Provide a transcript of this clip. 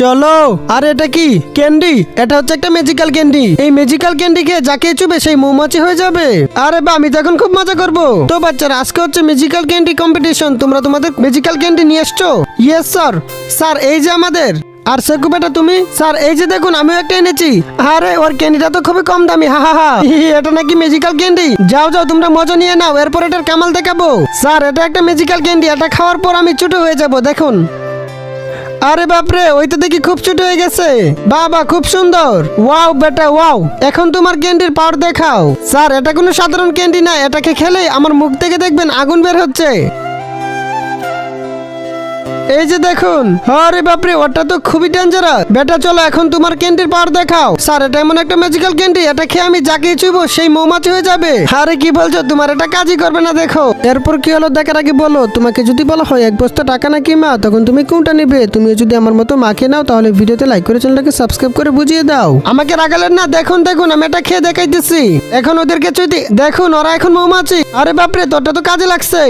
চলো। আর এটা কি ক্যান্ডি? এটা হচ্ছে একটা ম্যাজিক্যাল ক্যান্ডি। এই ম্যাজিক্যাল ক্যান্ডি খেয়ে যাকে চুবে সেই মৌমাছি হয়ে যাবে। আরে বা, আমি তখন খুব মজা করব। তো বাচ্চারা, আজকে হচ্ছে ম্যাজিক্যাল ক্যান্ডি কম্পিটিশন। তোমরা তোমাদের ম্যাজিক্যাল ক্যান্ডি নিয়ে এসছো? Yes sir. স্যার এই যে আমাদের। আর সেকু বেটা তুমি? স্যার এই যে দেখুন, আমিও একটা এনেছি। আরে ওর ক্যান্ডিটা তো খুবই কম দামি। হা হা হা। এটা নাকি ম্যাজিক্যাল ক্যান্ডি? যাও যাও, তোমরা মজা নিয়ে নাও, এরপর এটার কামাল দেখাবো। স্যার এটা একটা ম্যাজিক্যাল ক্যান্ডি, এটা খাওয়ার পর আমি ছোট হয়ে যাব, দেখুন। আরে বাপরে, ওই তো দেখি খুব ছোট হয়ে গেছে। বাবা খুব সুন্দর। ওয়াও বেটা ওয়াও, এখন তোমার ক্যান্ডির পাওয়ার দেখাও। স্যার এটা কোনো সাধারণ ক্যান্ডি না, এটাকে খেলে আমার মুখ থেকে দেখবেন আগুন বের হচ্ছে। এই যে দেখুন। আরে বাপরে, ওটা তো খুবই ডেঞ্জারাস। বেটা চলো, এখন তোমার ক্যান্ডির পাওয়ার দেখাও। স্যার এটা এমন একটা ম্যাজিক্যাল ক্যান্ডি, এটা খেয়ে আমি যাকে ছুঁবো সেই মৌমাছি হয়ে যাবে। আরে কি বলছো, তোমার এটা কাজই করবে না, দেখো। এরপর কি হলো দেখার আগে বলো, তোমাকে যদি বলা হয় এক বস্তা টাকা নাকি মা, তখন তুমি কোনটা নিবে? তুমি যদি আমার মতো মাকে নাও, তাহলে ভিডিওতে লাইক করে চ্যানেলটাকে সাবস্ক্রাইব করে বুঝিয়ে দাও। আমাকে রাগালেন না, দেখুন দেখুন, আমি এটা খেয়ে দেখাইতেছি। এখন ওদেরকে যদি দেখুন, ওরা এখন মৌমাছি। আরে বাপরে, তোরটা তো কাজে লাগছে।